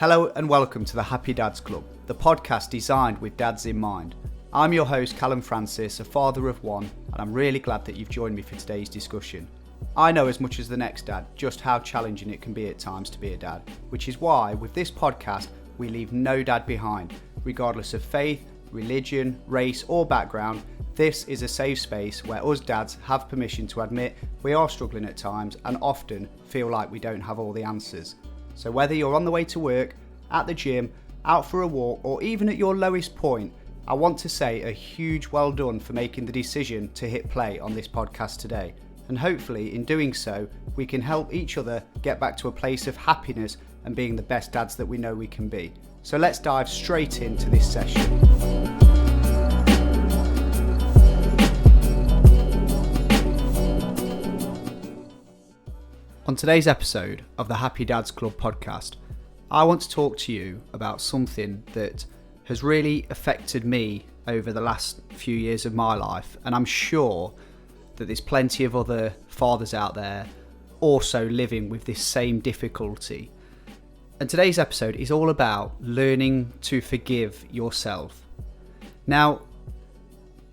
Hello and welcome to the Happy Dads Club, the podcast designed with dads in mind. I'm your host Callum Francis, a father of one, and I'm really glad that you've joined me for today's discussion. I know as much as the next dad just how challenging it can be at times to be a dad, which is why with this podcast we leave no dad behind, regardless of faith, religion, race or background. This is a safe space where us dads have permission to admit we are struggling at times and often feel like we don't have all the answers. So whether you're on the way to work, at the gym, out for a walk, or even at your lowest point, I want to say a huge well done for making the decision to hit play on this podcast today. And hopefully in doing so, we can help each other get back to a place of happiness and being the best dads that we know we can be. So let's dive straight into this session. On today's episode of the Happy Dads Club podcast, I want to talk to you about something that has really affected me over the last few years of my life, and I'm sure that there's plenty of other fathers out there also living with this same difficulty. And today's episode is all about learning to forgive yourself. Now,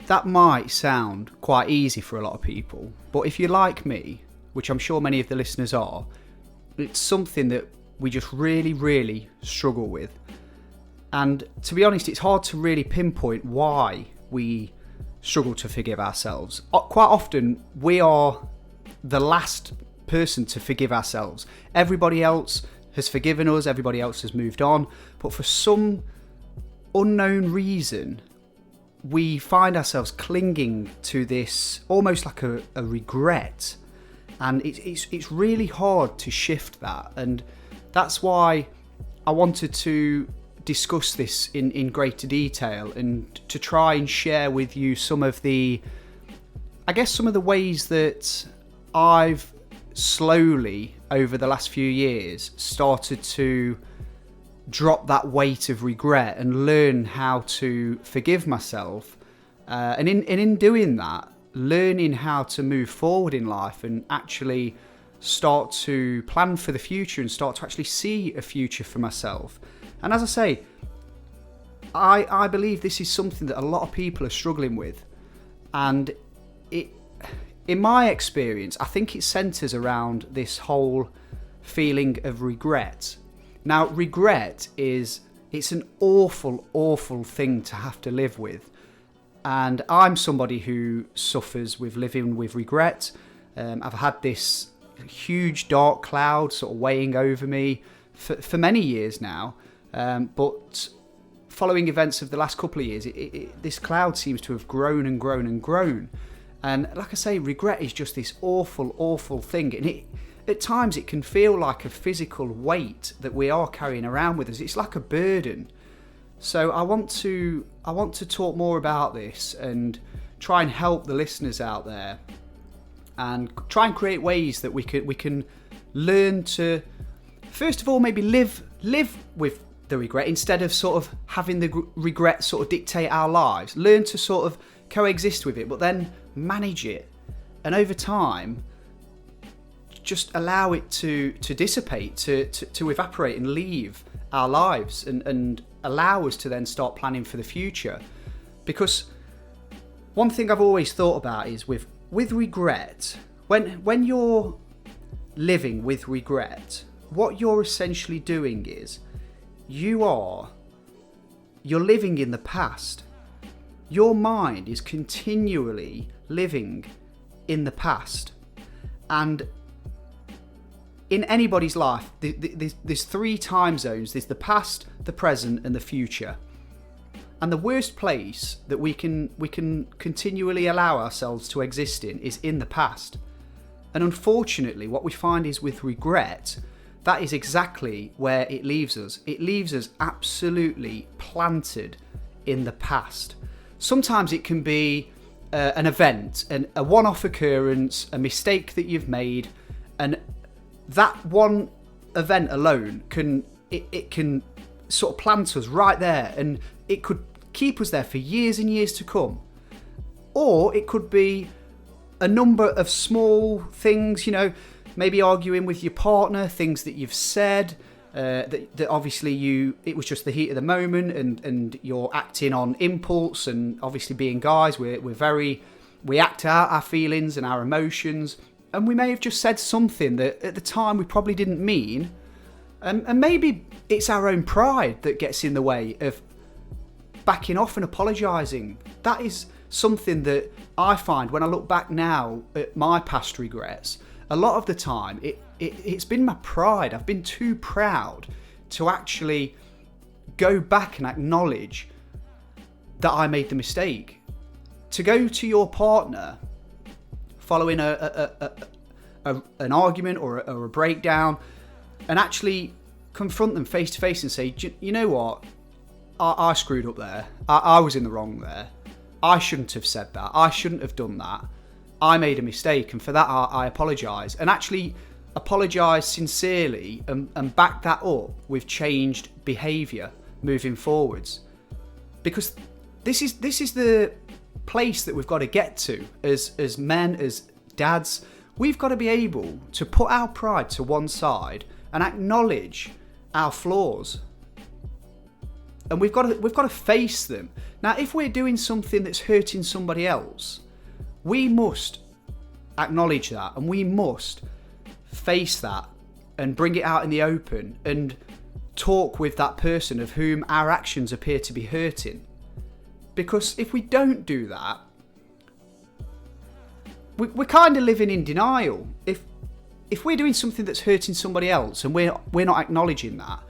that might sound quite easy for a lot of people, but if you're like me, which I'm sure many of the listeners are, it's something that we just really struggle with. And to be honest, it's hard to really pinpoint why we struggle to forgive ourselves. Quite often, we are the last person to forgive ourselves. Everybody else has forgiven us, everybody else has moved on, but for some unknown reason, we find ourselves clinging to this almost like a regret. And it's really hard to shift that, and that's why I wanted to discuss this in greater detail and to try and share with you some of the ways that I've slowly over the last few years started to drop that weight of regret and learn how to forgive myself, and in doing that, learning how to move forward in life and actually start to plan for the future and start to actually see a future for myself. And as I say, I believe this is something that a lot of people are struggling with. And in my experience, I think it centres around this whole feeling of regret. Now, regret it's an awful thing to have to live with. And I'm somebody who suffers with living with regret. I've had this huge dark cloud sort of weighing over me for many years now. But following events of the last couple of years, this cloud seems to have grown and grown and grown. And like I say, regret is just this awful thing. And at times it can feel like a physical weight that we are carrying around with us. It's like a burden. So I want to talk more about this and try and help the listeners out there and try and create ways that we can learn to, first of all, maybe live with the regret instead of sort of having the regret sort of dictate our lives. Learn to sort of coexist with it, but then manage it. And over time, just allow it to dissipate, to evaporate and leave our lives and allow us to then start planning for the future. Because one thing I've always thought about is with regret, when you're living with regret, what you're essentially doing is you're living in the past. Your mind is continually living in the past. And in anybody's life, there's three time zones. There's the past, the present, and the future. And the worst place that we can continually allow ourselves to exist is in the past. And unfortunately, what we find is with regret, that is exactly where it leaves us. It leaves us absolutely planted in the past. Sometimes it can be an event, a one-off occurrence, a mistake that you've made, and that one event alone can sort of plant us right there, and it could keep us there for years and years to come. Or it could be a number of small things, maybe arguing with your partner, things that you've said, that obviously it was just the heat of the moment, and you're acting on impulse, and obviously being guys, we act out our feelings and our emotions, and we may have just said something that at the time we probably didn't mean, and maybe it's our own pride that gets in the way of backing off and apologising. That is something that I find when I look back now at my past regrets. A lot of the time, it's been my pride. I've been too proud to actually go back and acknowledge that I made the mistake. To go to your partner following an argument or a breakdown and actually confront them face to face and say, you know what, I screwed up there. I was in the wrong there. I shouldn't have said that. I shouldn't have done that. I made a mistake, and for that I apologise. And actually apologise sincerely and back that up with changed behaviour moving forwards. Because this is the place that we've got to get to as men, as dads. We've got to be able to put our pride to one side and acknowledge our flaws. And we've got to face them. Now, if we're doing something that's hurting somebody else, we must acknowledge that, and we must face that and bring it out in the open and talk with that person of whom our actions appear to be hurting. Because if we don't do that, we're kind of living in denial. If we're doing something that's hurting somebody else and we're not acknowledging that,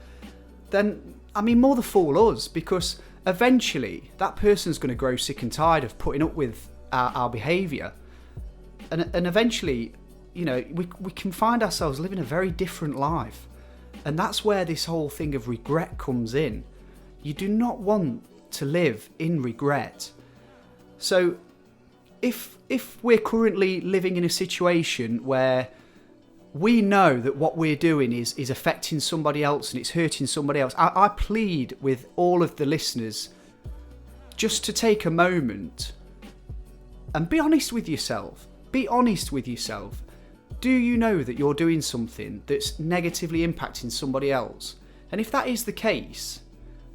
then I mean, more the fool us, because eventually that person's going to grow sick and tired of putting up with our behaviour, and eventually, you know, we can find ourselves living a very different life, and that's where this whole thing of regret comes in. You do not want to live in regret. So if we're currently living in a situation where we know that what we're doing is affecting somebody else and it's hurting somebody else, I plead with all of the listeners just to take a moment and be honest with yourself. Be honest with yourself. Do you know that you're doing something that's negatively impacting somebody else? And if that is the case,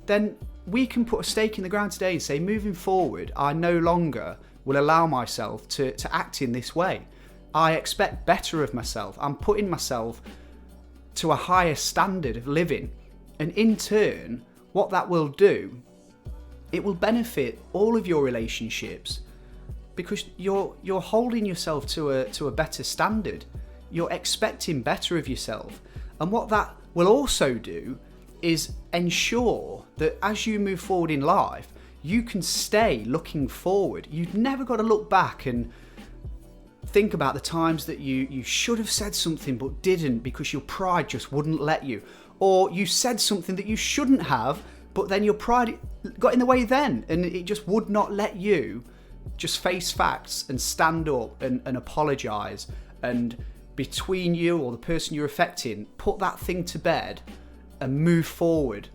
then we can put a stake in the ground today and say, moving forward, I no longer will allow myself to act in this way. I expect better of myself. I'm putting myself to a higher standard of living. And in turn, what that will do, it will benefit all of your relationships, because you're holding yourself to a better standard. You're expecting better of yourself. And what that will also do is ensure that as you move forward in life, you can stay looking forward. You've never got to look back and think about the times that you should have said something but didn't because your pride just wouldn't let you. Or you said something that you shouldn't have, but then your pride got in the way then, and it just would not let you just face facts and stand up and apologise, and between you or the person you're affecting, put that thing to bed and move forward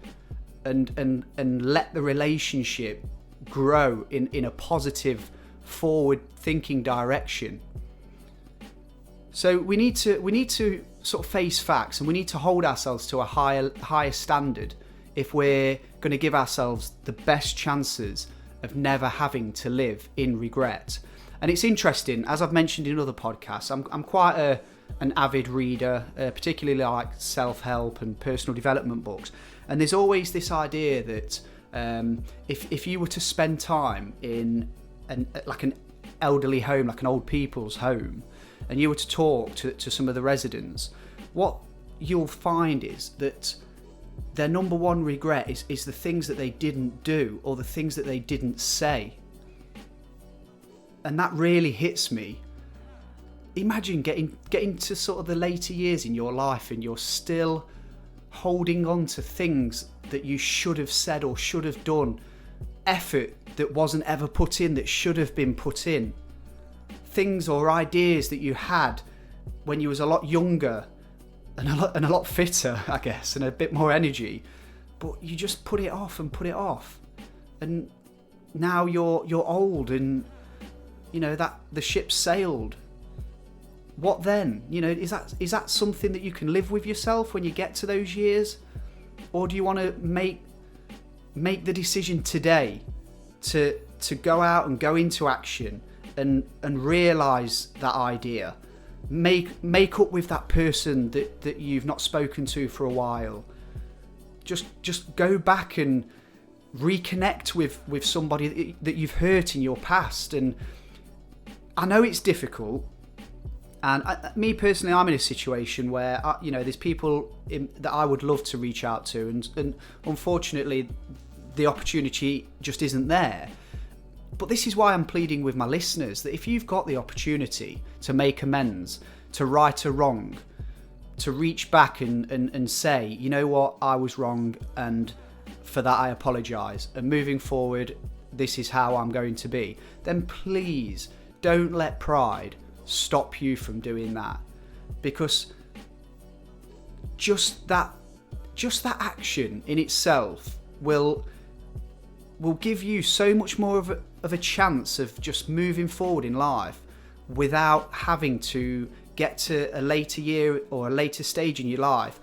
and let the relationship grow in a positive, forward thinking direction. So we need to sort of face facts, and we need to hold ourselves to a higher standard if we're going to give ourselves the best chances of never having to live in regret. And it's interesting, as I've mentioned in other podcasts, I'm quite an avid reader, particularly like self-help and personal development books. And there's always this idea that if you were to spend time in an elderly home, like an old people's home, and you were to talk to some of the residents, what you'll find is that their number one regret is the things that they didn't do or the things that they didn't say. And that really hits me. Imagine getting to sort of the later years in your life and you're still holding on to things that you should have said or should have done, effort that wasn't ever put in that should have been put in, things or ideas that you had when you was a lot younger and a lot fitter, I guess, and a bit more energy, but you just put it off, and now you're old, and you know that the ship's sailed. what then? Is that something that you can live with yourself when you get to those years? Or do you want to make the decision today to go out and go into action and realise that idea? Make up with that person that you've not spoken to for a while. Just go back and reconnect with somebody that you've hurt in your past. And I know it's difficult. And me personally, I'm in a situation where there's people that I would love to reach out to, and unfortunately, the opportunity just isn't there. But this is why I'm pleading with my listeners that if you've got the opportunity to make amends, to right a wrong, to reach back and say, you know what, I was wrong, and for that I apologise, and moving forward, this is how I'm going to be, then please don't let pride stop you from doing that. Because just that action in itself will give you so much more of a chance of just moving forward in life without having to get to a later year or a later stage in your life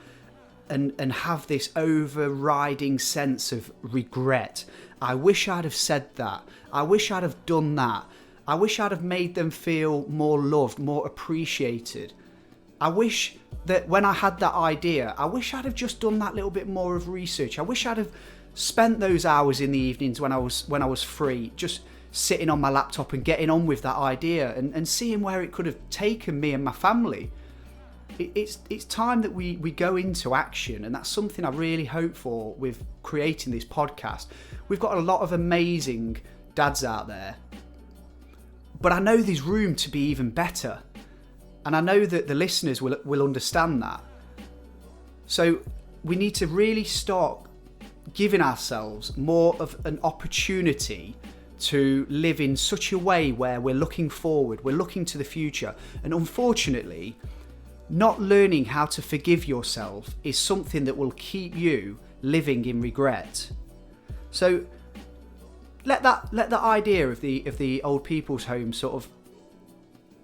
and have this overriding sense of regret. I wish I'd have said that. I wish I'd have done that. I wish I'd have made them feel more loved, more appreciated. I wish that when I had that idea, I wish I'd have just done that little bit more of research. I wish I'd have spent those hours in the evenings when I was free, just sitting on my laptop and getting on with that idea and seeing where it could have taken me and my family. It's time that we go into action, and that's something I really hope for with creating this podcast. We've got a lot of amazing dads out there, but I know there's room to be even better, and I know that the listeners will understand that. So we need to really start giving ourselves more of an opportunity to live in such a way where we're looking forward, we're looking to the future. And unfortunately, not learning how to forgive yourself is something that will keep you living in regret. So let that idea of the old people's home sort of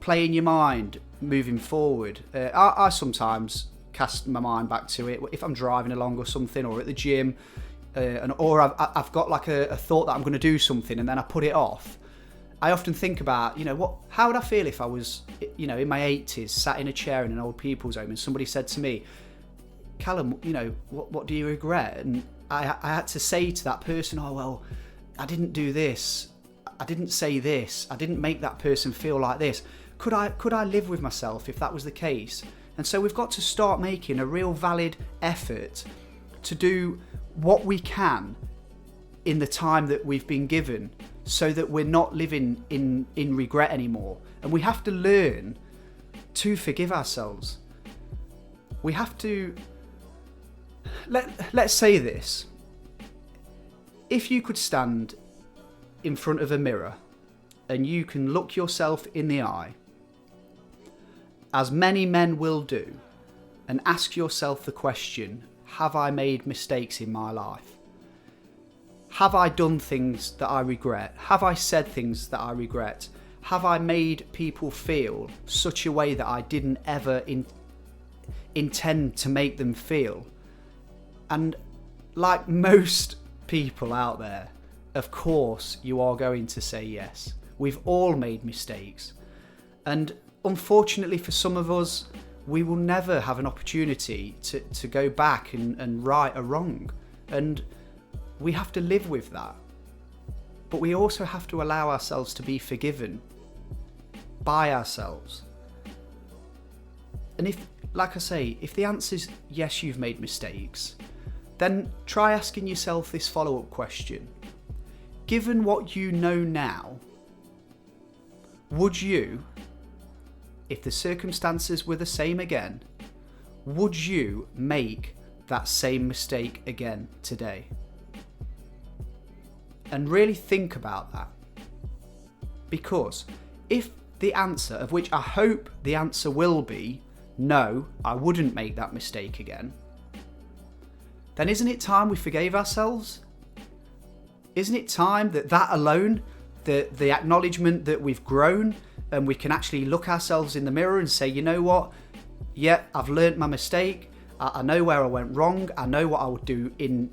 play in your mind moving forward. I sometimes cast my mind back to it if I'm driving along or something, or at the gym, or I've got like a thought that I'm going to do something and then I put it off. I often think about, how would I feel if I was, in my 80s, sat in a chair in an old people's home and somebody said to me, Callum, what do you regret? And I had to say to that person, oh, well, I didn't do this. I didn't say this. I didn't make that person feel like this. Could I live with myself if that was the case? And so we've got to start making a real valid effort to do what we can in the time that we've been given, so that we're not living in regret anymore. And we have to learn to forgive ourselves. We have to... Let's say this. If you could stand in front of a mirror and you can look yourself in the eye, as many men will do, and ask yourself the question, have I made mistakes in my life? Have I done things that I regret? Have I said things that I regret? Have I made people feel such a way that I didn't ever intend to make them feel? And like most people out there, of course you are going to say yes. We've all made mistakes. And unfortunately for some of us, we will never have an opportunity to go back and right a wrong. And we have to live with that. But we also have to allow ourselves to be forgiven by ourselves. And if, like I say, if the answer's yes, you've made mistakes, then try asking yourself this follow-up question. Given what you know now, would you, if the circumstances were the same again, would you make that same mistake again today? And really think about that. Because if the answer, of which I hope the answer will be, no, I wouldn't make that mistake again, then isn't it time we forgave ourselves? Isn't it time that alone, the acknowledgement that we've grown and we can actually look ourselves in the mirror and say, you know what? Yeah, I've learnt my mistake. I know where I went wrong. I know what I would do in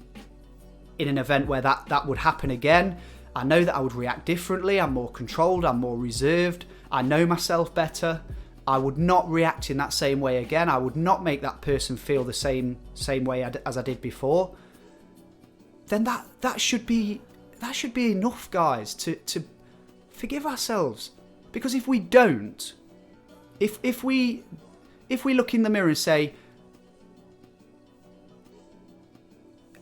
an event where that would happen again. I know that I would react differently. I'm more controlled. I'm more reserved. I know myself better. I would not react in that same way again. I would not make that person feel the same way as I did before. Then that should be enough, guys, to forgive ourselves. Because if we don't, if we look in the mirror and say,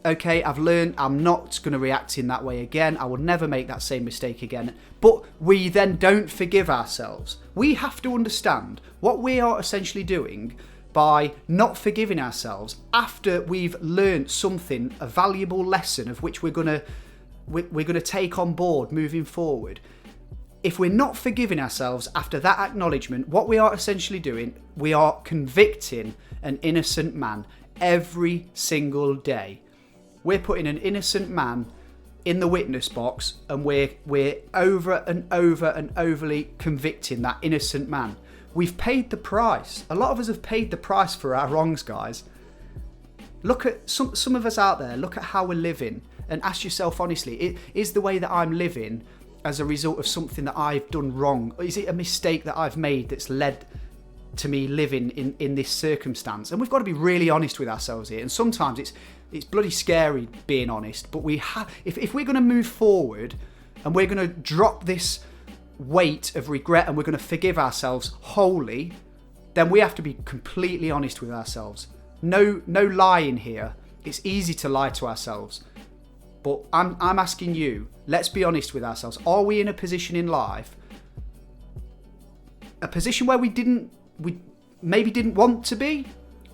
okay, I've learned, I'm not going to react in that way again. I will never make that same mistake again. But we then don't forgive ourselves. We have to understand what we are essentially doing by not forgiving ourselves after we've learned something, a valuable lesson of which we're going to take on board moving forward. If we're not forgiving ourselves after that acknowledgement, what we are essentially doing, we are convicting an innocent man every single day. We're putting an innocent man in the witness box, and we're over and over and overly convicting that innocent man. We've paid the price. A lot of us have paid the price for our wrongs, guys. Look at some of us out there, look at how we're living, and ask yourself honestly, is the way that I'm living as a result of something that I've done wrong? Or is it a mistake that I've made that's led to me living in this circumstance? And we've got to be really honest with ourselves here. And sometimes it's bloody scary being honest, but if we're going to move forward and we're going to drop this weight of regret and we're going to forgive ourselves wholly, then we have to be completely honest with ourselves. No lying here. It's easy to lie to ourselves. But I'm asking you, let's be honest with ourselves. Are we in a position in life, a position where we maybe didn't want to be?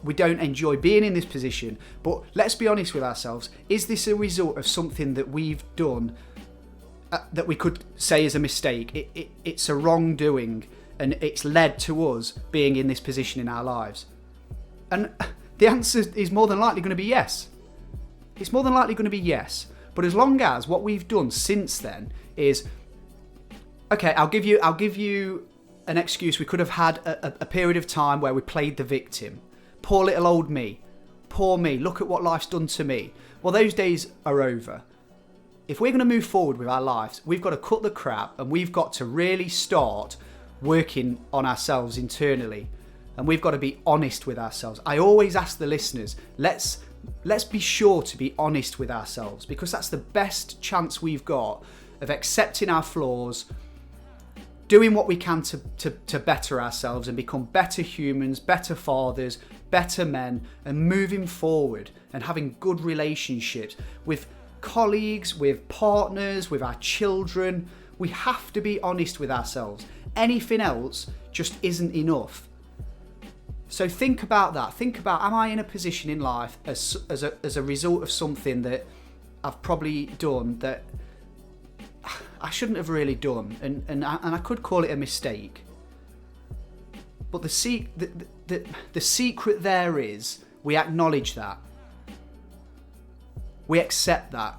We don't enjoy being in this position, but let's be honest with ourselves. Is this a result of something that we've done that we could say is a mistake? It's a wrongdoing, and it's led to us being in this position in our lives. And the answer is more than likely going to be yes. It's more than likely going to be yes. But as long as what we've done since then is, okay, I'll give you an excuse. We could have had a period of time where we played the victim. Poor little old me. Poor me. Look at what life's done to me. Well, those days are over. If we're going to move forward with our lives, we've got to cut the crap, and we've got to really start working on ourselves internally. And we've got to be honest with ourselves. I always ask the listeners, let's be sure to be honest with ourselves, because that's the best chance we've got of accepting our flaws, doing what we can to better ourselves and become better humans, better fathers, better men, and moving forward and having good relationships with colleagues, with partners, with our children. We have to be honest with ourselves. Anything else just isn't enough. So think about that. Think about, am I in a position in life as a result of something that I've probably done that I shouldn't have really done, and I could call it a mistake. But the secret there is we acknowledge that, we accept that,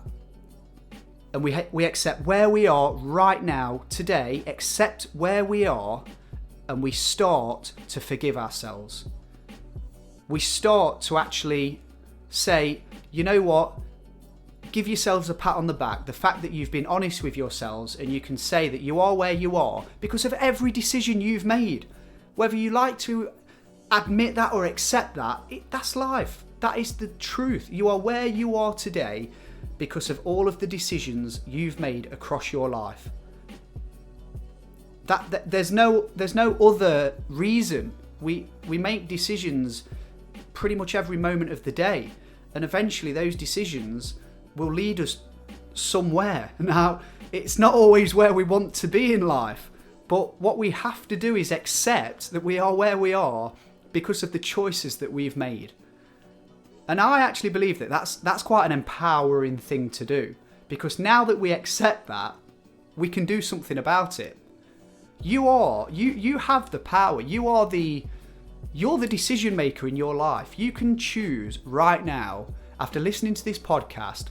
and we accept where we are right now, today. Accept where we are, and we start to forgive ourselves. We start to actually say, you know what? Give yourselves a pat on the back. The fact that you've been honest with yourselves, and you can say that you are where you are because of every decision you've made. Whether you like to admit that or accept that, that's life. That is the truth. You are where you are today because of all of the decisions you've made across your life. That there's no other reason. We make decisions pretty much every moment of the day, and eventually those decisions will lead us somewhere. Now, it's not always where we want to be in life, but what we have to do is accept that we are where we are because of the choices that we've made. And I actually believe that that's quite an empowering thing to do, because now that we accept that, we can do something about it. You have the power. You're the decision maker in your life. You can choose right now, after listening to this podcast,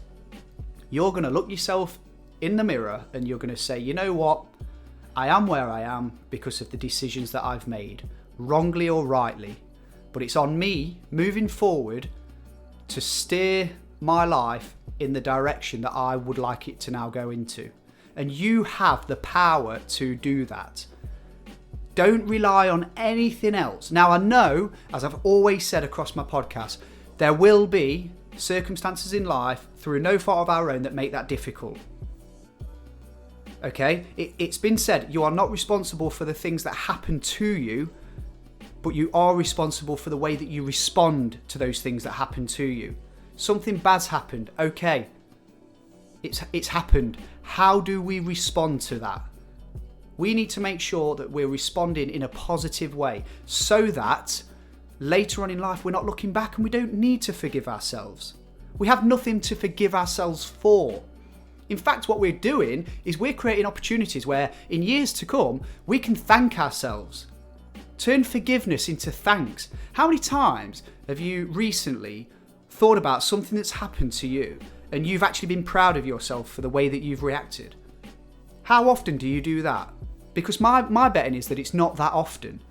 you're going to look yourself in the mirror and you're going to say, you know what? I am where I am because of the decisions that I've made, wrongly or rightly. But it's on me moving forward to steer my life in the direction that I would like it to now go into. And you have the power to do that. Don't rely on anything else. Now, I know, as I've always said across my podcast, there will be circumstances in life through no fault of our own that make that difficult. Okay? It's been said, you are not responsible for the things that happen to you, but you are responsible for the way that you respond to those things that happen to you. Something bad's happened. Okay. It's happened. How do we respond to that? We need to make sure that we're responding in a positive way so that later on in life we're not looking back and we don't need to forgive ourselves. We have nothing to forgive ourselves for. In fact, what we're doing is we're creating opportunities where in years to come we can thank ourselves. Turn forgiveness into thanks. How many times have you recently thought about something that's happened to you and you've actually been proud of yourself for the way that you've reacted? How often do you do that? Because my betting is that it's not that often.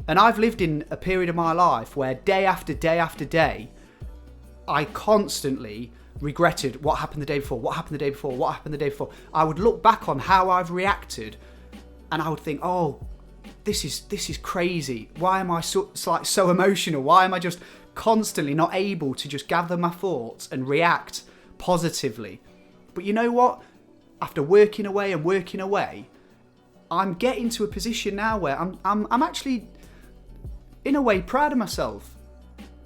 And I've lived in a period of my life where day after day after day, I constantly regretted what happened the day before, what happened the day before, what happened the day before. I would look back on how I've reacted and I would think, oh, this is crazy. Why am I so emotional? Why am I just constantly not able to just gather my thoughts and react positively? But you know what? After working away, I'm getting to a position now where I'm actually, in a way, proud of myself.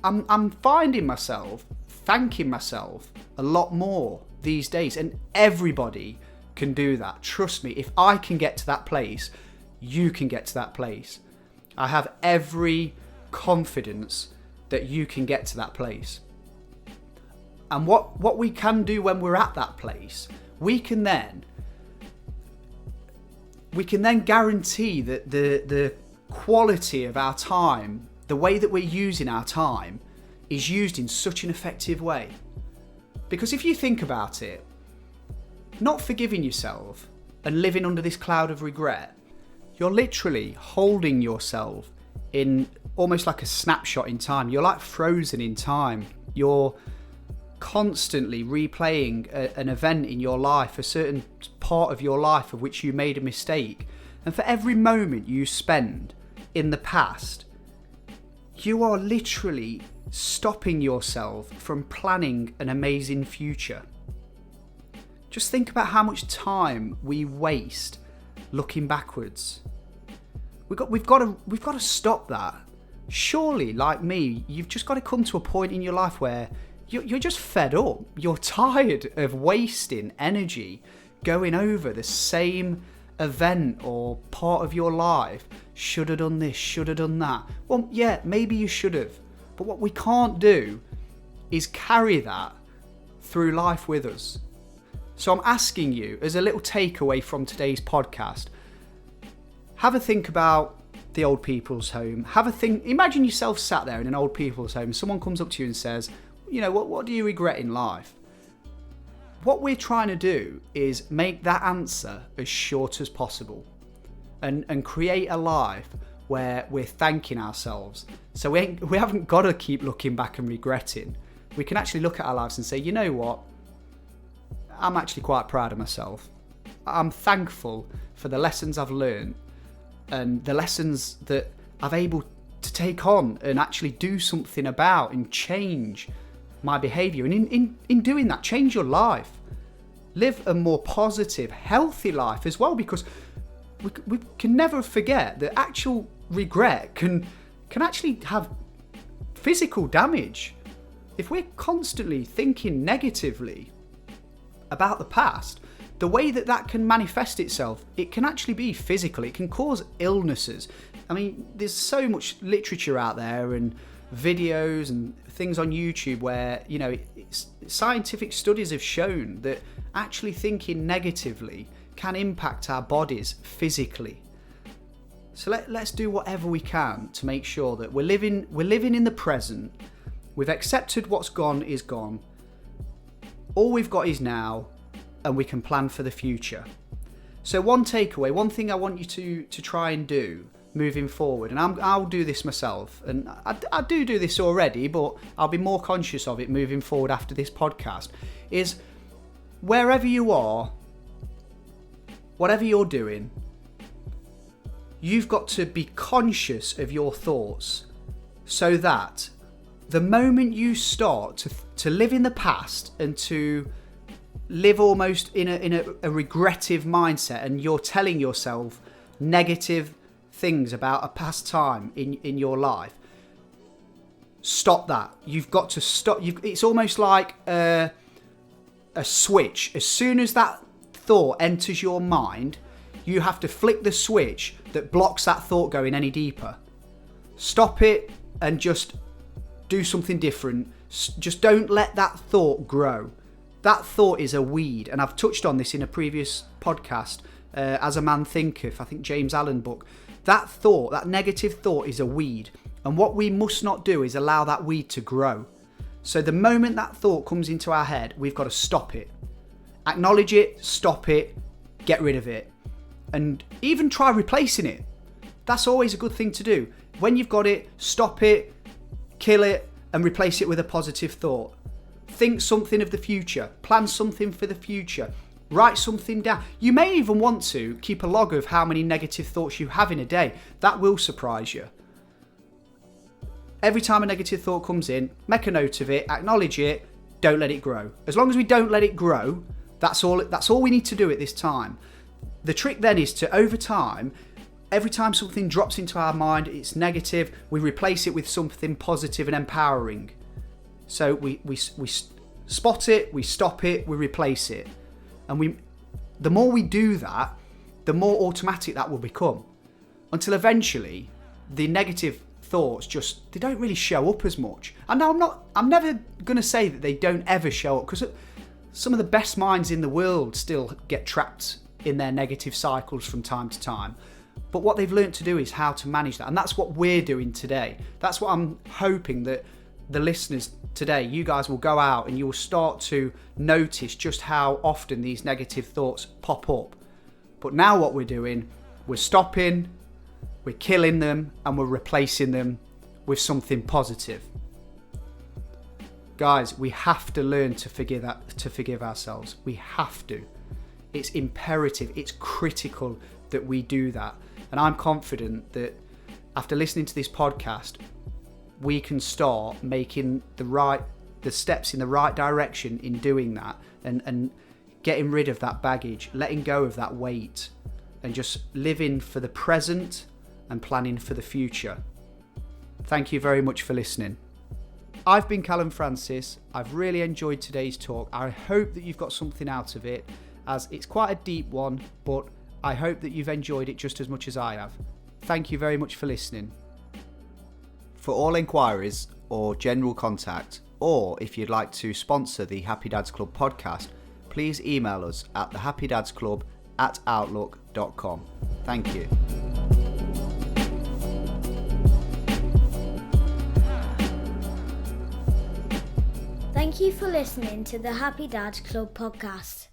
I'm finding myself thanking myself a lot more these days, and everybody can do that. Trust me, if I can get to that place, you can get to that place. I have every confidence that you can get to that place. And what we can do when we're at that place, we can then guarantee that the quality of our time, the way that we're using our time, is used in such an effective way. Because if you think about it, not forgiving yourself and living under this cloud of regret, you're literally holding yourself in almost like a snapshot in time. You're like frozen in time. You're constantly replaying an event in your life, a certain part of your life of which you made a mistake. And for every moment you spend in the past, you are literally stopping yourself from planning an amazing future. Just think about how much time we waste looking backwards. We've got to stop that. Surely, like me, you've just got to come to a point in your life where you're just fed up. You're tired of wasting energy going over the same event or part of your life. Should have done this, should have done that. Well, yeah, maybe you should have. But what we can't do is carry that through life with us. So I'm asking you, as a little takeaway from today's podcast, have a think about the old people's home. Imagine yourself sat there in an old people's home. Someone comes up to you and says, you know, what do you regret in life? What we're trying to do is make that answer as short as possible and create a life where we're thanking ourselves. So we haven't got to keep looking back and regretting. We can actually look at our lives and say, you know what? I'm actually quite proud of myself. I'm thankful for the lessons I've learned and the lessons that I've able to take on and actually do something about and change my behaviour. And in doing that, change your life. Live a more positive, healthy life as well, because we can never forget that actual regret can actually have physical damage. If we're constantly thinking negatively about the past, the way that can manifest itself, it can actually be physical. It can cause illnesses. I mean, there's so much literature out there and videos and things on YouTube where, you know, scientific studies have shown that actually thinking negatively can impact our bodies physically. So let's do whatever we can to make sure that we're living in the present. We've accepted what's gone is gone. All we've got is now, and we can plan for the future. So one takeaway, one thing I want you to try and do moving forward, and I'll do this myself, and I do this already, but I'll be more conscious of it moving forward after this podcast, is wherever you are, whatever you're doing, you've got to be conscious of your thoughts so that the moment you start to live in the past and to live almost in a regrettive mindset, and you're telling yourself negative things about a past time in your life, stop that. You've got to stop. It's almost like a switch. As soon as that thought enters your mind, you have to flick the switch that blocks that thought going any deeper. Stop it and just do something different. Just don't let that thought grow. That thought is a weed, and I've touched on this in a previous podcast, As a Man Thinketh, I think James Allen book. That thought, that negative thought, is a weed, and what we must not do is allow that weed to grow. So the moment that thought comes into our head, we've got to stop it. Acknowledge it, stop it, get rid of it, and even try replacing it. That's always a good thing to do. When you've got it, stop it, kill it, and replace it with a positive thought. Think something of the future. Plan something for the future. Write something down. You may even want to keep a log of how many negative thoughts you have in a day. That will surprise you. Every time a negative thought comes in, make a note of it, acknowledge it, don't let it grow. As long as we don't let it grow, that's all we need to do at this time. The trick then is to, over time, every time something drops into our mind, it's negative, we replace it with something positive and empowering. So we spot it, we stop it, we replace it. And the more we do that, the more automatic that will become. Until eventually, the negative thoughts they don't really show up as much. And now I'm never going to say that they don't ever show up, because some of the best minds in the world still get trapped in their negative cycles from time to time. But what they've learned to do is how to manage that. And that's what we're doing today. That's what I'm hoping that the listeners today, you guys will go out and you will start to notice just how often these negative thoughts pop up. But now what we're doing, we're stopping, we're killing them, and we're replacing them with something positive. Guys, we have to learn to forgive ourselves. We have to. It's imperative, it's critical that we do that. And I'm confident that after listening to this podcast, we can start making the steps in the right direction in doing that, and getting rid of that baggage, letting go of that weight, and just living for the present and planning for the future. Thank you very much for listening. I've been Callum Francis. I've really enjoyed today's talk. I hope that you've got something out of it, as it's quite a deep one, but I hope that you've enjoyed it just as much as I have. Thank you very much for listening. For all inquiries or general contact, or if you'd like to sponsor the Happy Dads Club podcast, please email us at thehappydadsclub@outlook.com. Thank you. Thank you for listening to the Happy Dads Club podcast.